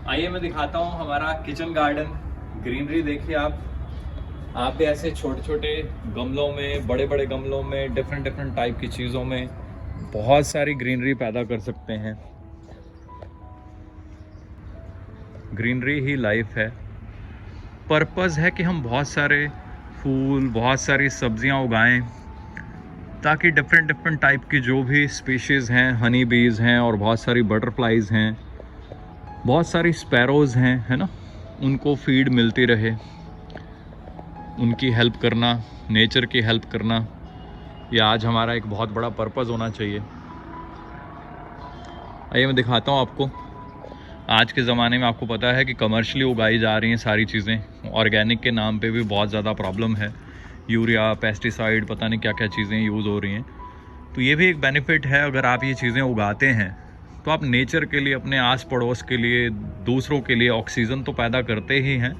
आइए मैं दिखाता हूँ हमारा किचन गार्डन। ग्रीनरी देखिए आप भी ऐसे छोटे छोटे गमलों में, बड़े बड़े गमलों में, डिफरेंट डिफरेंट टाइप की चीज़ों में बहुत सारी ग्रीनरी पैदा कर सकते हैं। ग्रीनरी ही लाइफ है। पर्पस है कि हम बहुत सारे फूल, बहुत सारी सब्जियां उगाएं ताकि डिफरेंट डिफरेंट टाइप की जो भी स्पीशीज़ हैं, हनी बीज़ हैं और बहुत सारी बटरफ्लाइज हैं, बहुत सारी स्पैरोज़ हैं, है ना, उनको फीड मिलती रहे। उनकी हेल्प करना, नेचर की हेल्प करना, ये आज हमारा एक बहुत बड़ा पर्पस होना चाहिए। आइए मैं दिखाता हूँ आपको। आज के ज़माने में आपको पता है कि कमर्शियली उगाई जा रही हैं सारी चीज़ें। ऑर्गेनिक के नाम पे भी बहुत ज़्यादा प्रॉब्लम है। यूरिया, पेस्टिसाइड, पता नहीं क्या क्या चीज़ें यूज़ हो रही हैं। तो ये भी एक बेनिफिट है, अगर आप ये चीज़ें उगाते हैं तो आप नेचर के लिए, अपने आस पड़ोस के लिए, दूसरों के लिए ऑक्सीजन तो पैदा करते ही हैं,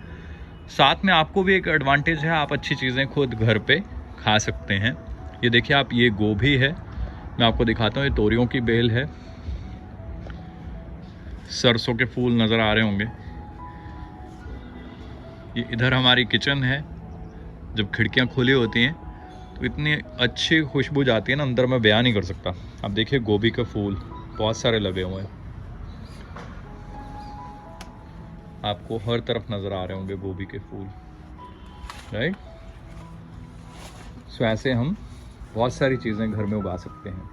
साथ में आपको भी एक एडवांटेज है, आप अच्छी चीज़ें खुद घर पे खा सकते हैं। ये देखिए आप, ये गोभी है, मैं आपको दिखाता हूँ। ये तोरियों की बेल है। सरसों के फूल नज़र आ रहे होंगे। ये इधर हमारी किचन है। जब खिड़कियाँ खुली होती हैं तो इतनी अच्छी खुशबू जाती है ना, अंदर मैं बयान नहीं कर सकता। आप देखिए गोभी के फूल बहुत सारे लगे हुए हैं, आपको हर तरफ नज़र आ रहे होंगे गोभी के फूल, राइट। सो ऐसे हम बहुत सारी चीज़ें घर में उगा सकते हैं।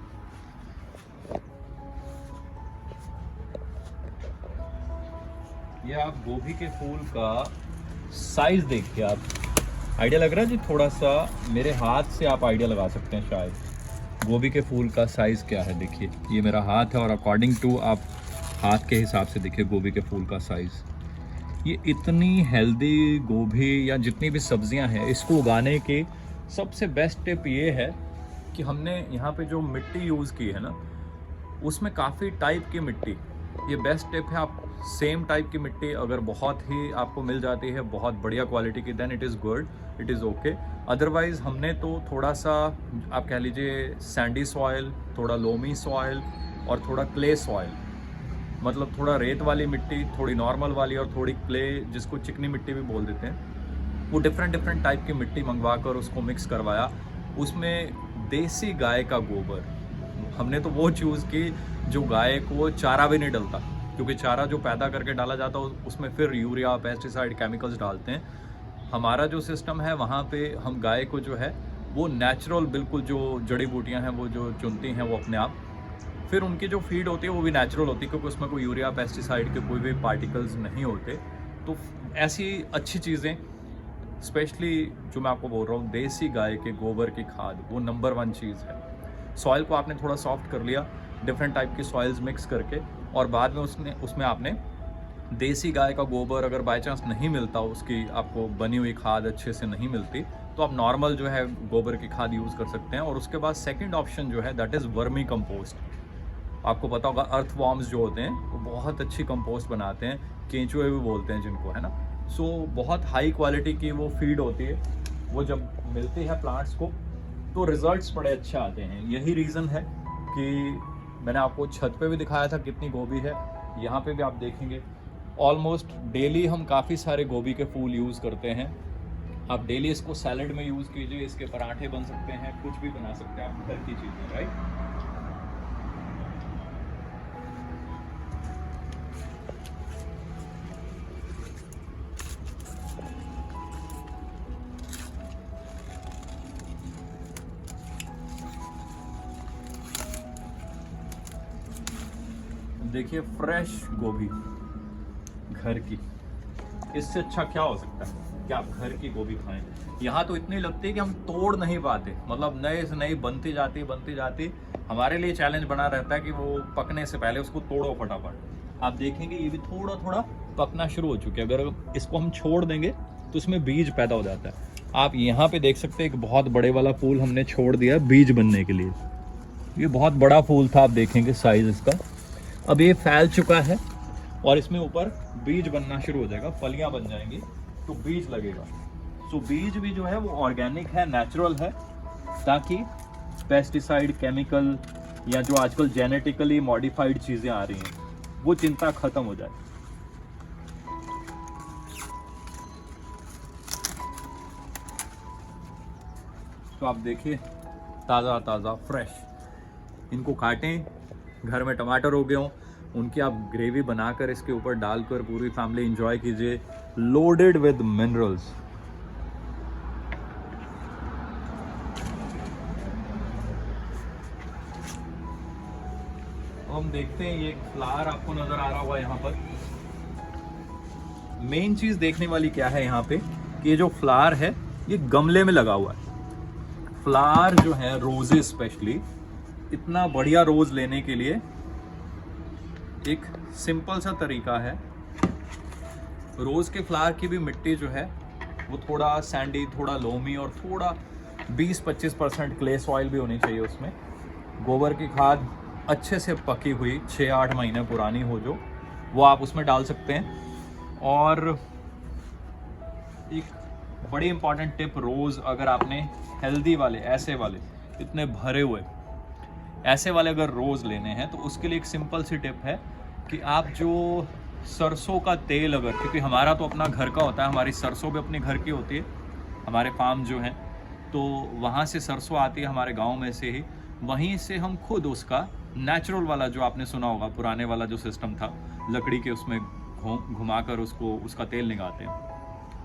ये आप गोभी के फूल का साइज देखिए, आप आइडिया लग रहा है जी, थोड़ा सा मेरे हाथ से आप आइडिया लगा सकते हैं शायद गोभी के फूल का साइज़ क्या है। देखिए ये मेरा हाथ है और अकॉर्डिंग टू आप हाथ के हिसाब से देखिए गोभी के फूल का साइज़। ये इतनी हेल्दी गोभी या जितनी भी सब्जियां हैं, इसको उगाने की सबसे बेस्ट टिप ये है कि हमने यहाँ पे जो मिट्टी यूज़ की है ना, उसमें काफ़ी टाइप की मिट्टी, ये बेस्ट टिप है। आप सेम टाइप की मिट्टी अगर बहुत ही आपको मिल जाती है, बहुत बढ़िया क्वालिटी की, then it is good, it is okay. Otherwise हमने तो थोड़ा सा, आप कह लीजिए सैंडी सॉइल, थोड़ा लोमी सॉइल और थोड़ा क्ले सॉइल, मतलब थोड़ा रेत वाली मिट्टी, थोड़ी नॉर्मल वाली और थोड़ी क्ले, जिसको चिकनी मिट्टी भी बोल देते हैं, वो डिफरेंट डिफरेंट टाइप की मिट्टी मंगवा कर उसको मिक्स करवाया। उसमें देसी गाय का गोबर, हमने तो वो चूज़ की जो गाय को चारा भी नहीं डलता, क्योंकि चारा जो पैदा करके डाला जाता है उसमें फिर यूरिया, पेस्टिसाइड, केमिकल्स डालते हैं। हमारा जो सिस्टम है वहाँ पे हम गाय को जो है वो नेचुरल, बिल्कुल जो जड़ी बूटियाँ हैं वो जो चुनती हैं वो अपने आप, फिर उनकी जो फीड होती है वो भी नेचुरल होती है, क्योंकि उसमें कोई यूरिया, पेस्टिसाइड के कोई भी पार्टिकल्स नहीं होते। तो ऐसी अच्छी चीज़ें, स्पेशली जो मैं आपको बोल रहा हूँ, देसी गाय के गोबर की खाद, वो नंबर 1 चीज़ है। सॉइल को आपने थोड़ा सॉफ्ट कर लिया डिफरेंट टाइप की सॉइल्स मिक्स करके, और बाद में उसमें आपने देसी गाय का गोबर, अगर बाय चांस नहीं मिलता, उसकी आपको बनी हुई खाद अच्छे से नहीं मिलती, तो आप नॉर्मल जो है गोबर की खाद यूज़ कर सकते हैं। और उसके बाद सेकंड ऑप्शन जो है दैट इज़ वर्मी कंपोस्ट। आपको पता होगा अर्थ वॉर्म्स जो होते हैं वो बहुत अच्छी कंपोस्ट बनाते हैं, केंचुए भी बोलते हैं जिनको, है ना। सो बहुत हाई क्वालिटी की वो फीड होती है, वो जब मिलती है प्लांट्स को तो रिजल्ट्स बड़े अच्छे आते हैं। यही रीज़न है कि मैंने आपको छत पे भी दिखाया था कितनी गोभी है, यहाँ पे भी आप देखेंगे ऑलमोस्ट डेली हम काफ़ी सारे गोभी के फूल यूज़ करते हैं। आप डेली इसको सैलड में यूज़ कीजिए, इसके पराठे बन सकते हैं, कुछ भी बना सकते हैं आप घर की चीज़ें, राइट। देखिए फ्रेश गोभी घर की, इससे अच्छा क्या हो सकता है कि आप घर की गोभी खाएं। यहाँ तो इतनी लगती है कि हम तोड़ नहीं पाते, मतलब नए से नई बनती जाती। हमारे लिए चैलेंज बना रहता है कि वो पकने से पहले उसको तोड़ो फटाफट। आप देखेंगे ये भी थोड़ा थोड़ा पकना शुरू हो चुके हैं। अगर इसको हम छोड़ देंगे तो इसमें बीज पैदा हो जाता है। आप यहाँ पे देख सकते हैं एक बहुत बड़े वाला फूल हमने छोड़ दिया बीज बनने के लिए। ये बहुत बड़ा फूल था, आप देखेंगे साइज इसका। अब ये फैल चुका है और इसमें ऊपर बीज बनना शुरू हो जाएगा, फलियां बन जाएंगी तो बीज लगेगा। सो बीज भी जो है वो ऑर्गेनिक है, नेचुरल है, ताकि पेस्टिसाइड, केमिकल या जो आजकल जेनेटिकली मॉडिफाइड चीज़ें आ रही हैं वो चिंता खत्म हो जाए। तो आप देखिए ताज़ा ताज़ा फ्रेश। इनको काटें, घर में टमाटर हो गए हों, उनकी आप ग्रेवी बनाकर इसके ऊपर डालकर पूरी फैमिली एंजॉय कीजिए, लोडेड विद मिनरल्स। हम देखते हैं ये फ्लावर आपको नजर आ रहा होगा यहाँ पर। मेन चीज देखने वाली क्या है यहाँ पे कि ये जो फ्लावर है ये गमले में लगा हुआ है। फ्लावर जो है रोजेस स्पेशली, इतना बढ़िया रोज लेने के लिए एक सिंपल सा तरीका है। रोज के फ्लावर की भी मिट्टी जो है वो थोड़ा सैंडी, थोड़ा लोमी और थोड़ा 20-25% क्ले सॉइल भी होनी चाहिए उसमें। गोबर की खाद अच्छे से पकी हुई 6-8 महीने पुरानी हो जो, वो आप उसमें डाल सकते हैं। और एक बड़ी इंपॉर्टेंट टिप, रोज़ अगर आपने हेल्दी वाले ऐसे वाले इतने भरे हुए ऐसे वाले अगर रोज़ लेने हैं तो उसके लिए एक सिंपल सी टिप है कि आप जो सरसों का तेल, अगर, क्योंकि हमारा तो अपना घर का होता है, हमारी सरसों भी अपने घर की होती है, हमारे फार्म जो हैं तो वहाँ से सरसों आती है हमारे गांव में से ही, वहीं से हम खुद उसका नेचुरल वाला जो आपने सुना होगा पुराने वाला जो सिस्टम था, लकड़ी के उसमें घुमाकर उसको उसका तेल निकालते हैं,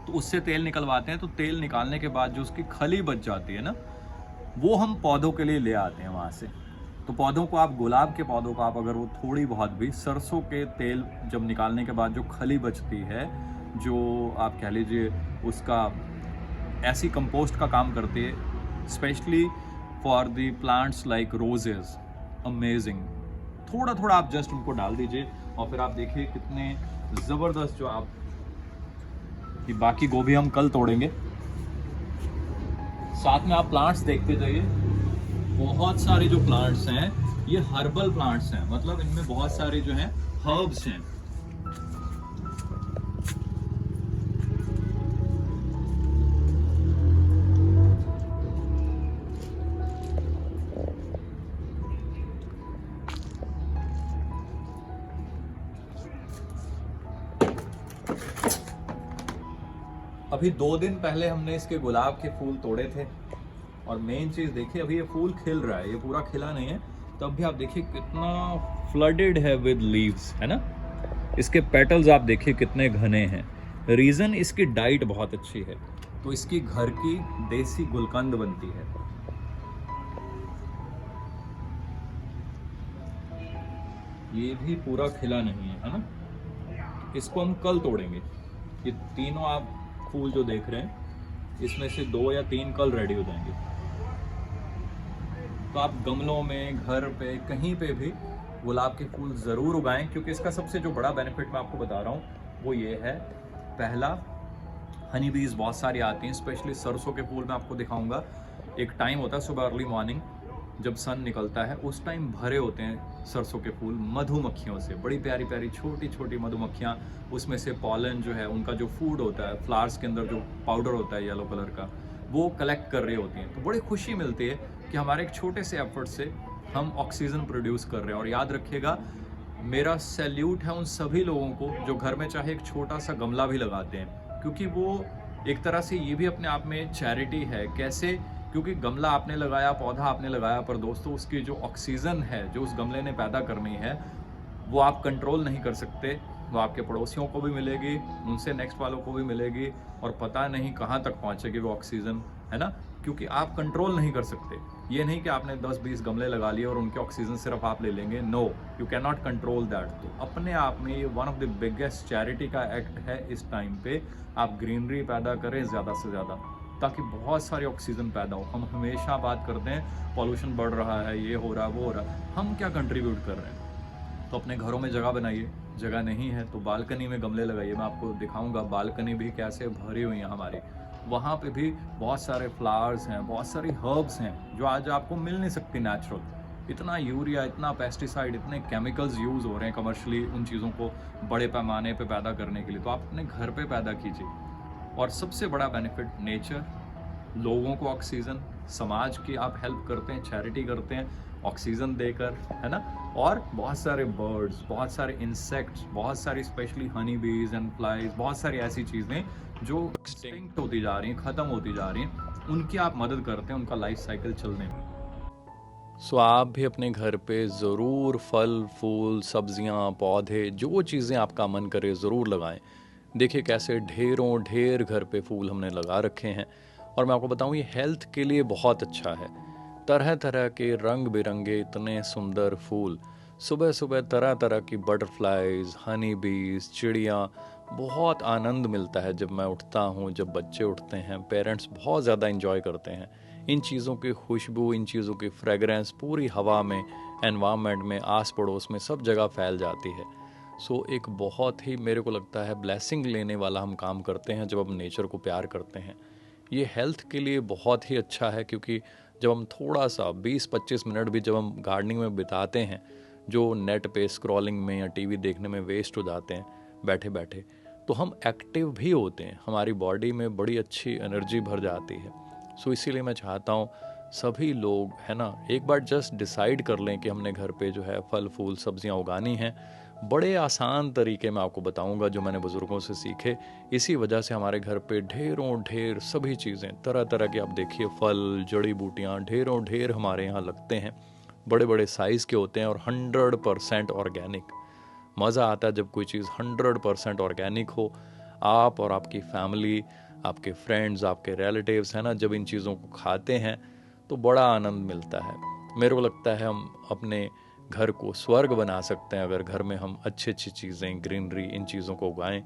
तो उससे तेल निकलवाते हैं। तो तेल निकालने के बाद जो उसकी खली बच जाती है ना, वो हम पौधों के लिए ले आते हैं वहाँ से। तो पौधों को आप, गुलाब के पौधों को आप अगर वो थोड़ी बहुत भी सरसों के तेल जब निकालने के बाद जो खली बचती है, जो आप कह लीजिए उसका ऐसी कंपोस्ट का काम करती है, specially for the plants like roses, amazing. थोड़ा थोड़ा आप जस्ट उनको डाल दीजिए और फिर आप देखिए कितने ज़बरदस्त जो आप, कि बाकी गोभी हम कल तोड़ेंगे। साथ में आप प्लांट्स देखते जाइए, बहुत सारे जो प्लांट्स हैं ये हर्बल प्लांट्स हैं, मतलब इनमें बहुत सारे जो हैं हर्ब्स हैं। अभी 2 दिन पहले हमने इसके गुलाब के फूल तोड़े थे और मेन चीज देखिए, अभी ये फूल खिल रहा है, ये पूरा खिला नहीं है, तब भी आप देखिए कितना फ्लडेड है विद लीव्स, है ना। इसके पेटल्स आप देखिए कितने घने हैं। रीजन, इसकी डाइट बहुत अच्छी है, तो इसकी घर की देसी गुलकंद बनती है। ये भी पूरा खिला नहीं है ना, इसको हम कल तोड़ेंगे। ये तीनों आप फूल जो देख रहे हैं, इसमें से 2 या 3 कल रेडी हो जाएंगे। तो आप गमलों में, घर पे, कहीं पे भी गुलाब के फूल ज़रूर उगाएं, क्योंकि इसका सबसे जो बड़ा बेनिफिट मैं आपको बता रहा हूँ वो ये है। पहला, हनी बीज बहुत सारी आती हैं, स्पेशली सरसों के फूल मैं आपको दिखाऊंगा। एक टाइम होता है सुबह अर्ली मॉर्निंग जब सन निकलता है, उस टाइम भरे होते हैं सरसों के फूल मधुमक्खियों से, बड़ी प्यारी प्यारी छोटी छोटी मधुमक्खियाँ, उसमें से पॉलन जो है, उनका जो फूड होता है, फ्लावर्स के अंदर जो पाउडर होता है येलो कलर का, वो कलेक्ट कर रही होती हैं। तो बड़ी खुशी मिलती है कि हमारे एक छोटे से एफर्ट से हम ऑक्सीजन प्रोड्यूस कर रहे हैं। और याद रखिएगा, मेरा सैल्यूट है उन सभी लोगों को जो घर में चाहे एक छोटा सा गमला भी लगाते हैं, क्योंकि वो एक तरह से ये भी अपने आप में चैरिटी है। कैसे? क्योंकि गमला आपने लगाया, पौधा आपने लगाया, पर दोस्तों उसकी जो ऑक्सीजन है जो उस गमले ने पैदा करनी है वो आप कंट्रोल नहीं कर सकते। वो आपके पड़ोसियों को भी मिलेगी, उनसे नेक्स्ट वालों को भी मिलेगी, और पता नहीं कहाँ तक पहुँचेगी वो ऑक्सीजन, है ना, क्योंकि आप कंट्रोल नहीं कर सकते। ये नहीं कि आपने 10-20 गमले लगा लिए और उनके ऑक्सीजन सिर्फ आप ले लेंगे, no, you can not control that. तो अपने आप में ये one of the biggest charity का एक्ट है। इस टाइम पे आप ग्रीनरी पैदा करें ज़्यादा से ज़्यादा, ताकि बहुत सारी ऑक्सीजन पैदा हो। हम हमेशा बात करते हैं पॉल्यूशन बढ़ रहा है, ये हो रहा है, वो हो रहा है, हम क्या कंट्रीब्यूट कर रहे हैं? तो अपने घरों में जगह बनाइए, जगह नहीं है तो बालकनी में गमले लगाइए। मैं आपको दिखाऊंगा बालकनी भी कैसे भरी हुई है हमारी, वहाँ पे भी बहुत सारे फ्लावर्स हैं, बहुत सारी हर्ब्स हैं जो आज आपको मिल नहीं सकती नेचुरल। इतना यूरिया, इतना पेस्टिसाइड, इतने केमिकल्स यूज़ हो रहे हैं कमर्शियली उन चीज़ों को बड़े पैमाने पे पैदा करने के लिए, तो आप अपने घर पे पैदा कीजिए। और सबसे बड़ा बेनिफिट, नेचर, लोगों को ऑक्सीजन, समाज की आप हेल्प करते हैं, चैरिटी करते हैं ऑक्सीजन देकर, है ना। और बहुत सारे बर्ड्स, बहुत सारे इंसेक्ट्स, बहुत सारी स्पेशली हनी बीज एंड फ्लाइज, बहुत सारी ऐसी चीज़ें जो एक्सटिंक्ट होती जा रही हैं, ख़त्म होती जा रही हैं, उनकी आप मदद करते हैं उनका लाइफ साइकिल चलने में। सो आप भी अपने घर पे ज़रूर फल फूल सब्जियां पौधे जो चीज़ें आपका मन करे ज़रूर लगाएं। देखिए कैसे ढेरों ढेर घर पे फूल हमने लगा रखे हैं, और मैं आपको बताऊं ये हेल्थ के लिए बहुत अच्छा है। तरह तरह के रंग बिरंगे इतने सुंदर फूल, सुबह सुबह तरह तरह की बटरफ्लाइज, हनी बीज, चिड़िया, बहुत आनंद मिलता है जब मैं उठता हूँ, जब बच्चे उठते हैं, पेरेंट्स बहुत ज़्यादा इंजॉय करते हैं। इन चीज़ों की खुशबू, इन चीज़ों की फ्रेगरेंस पूरी हवा में, एनवायरनमेंट में, आस पड़ोस में सब जगह फैल जाती है। सो एक बहुत ही मेरे को लगता है ब्लेसिंग लेने वाला हम काम करते हैं जब हम नेचर को प्यार करते हैं। ये हेल्थ के लिए बहुत ही अच्छा है, क्योंकि जब हम थोड़ा सा 20-25 मिनट भी जब हम गार्डनिंग में बिताते हैं, जो नेट पे स्क्रॉलिंग में या टीवी देखने में वेस्ट हो जाते हैं बैठे बैठे, तो हम एक्टिव भी होते हैं, हमारी बॉडी में बड़ी अच्छी एनर्जी भर जाती है। सो इसीलिए मैं चाहता हूँ सभी लोग है ना एक बार जस्ट डिसाइड कर लें कि हमने घर पे जो है फल फूल सब्जियां उगानी हैं। बड़े आसान तरीके मैं आपको बताऊंगा जो मैंने बुज़ुर्गों से सीखे। इसी वजह से हमारे घर पे ढेरों ढेर सभी चीज़ें तरह तरह की, आप देखिए फल, जड़ी बूटियाँ ढेरों ढेर हमारे यहाँ लगते हैं। बड़े बड़े साइज़ के होते हैं और 100% ऑर्गेनिक। मज़ा आता है जब कोई चीज़ 100% ऑर्गेनिक हो। आप और आपकी फैमिली, आपके फ्रेंड्स, आपके रिलेटिव्स है ना, जब इन चीज़ों को खाते हैं तो बड़ा आनंद मिलता है। मेरे को लगता है हम अपने घर को स्वर्ग बना सकते हैं अगर घर में हम अच्छी अच्छी चीज़ें, ग्रीनरी, इन चीज़ों को उगाएं।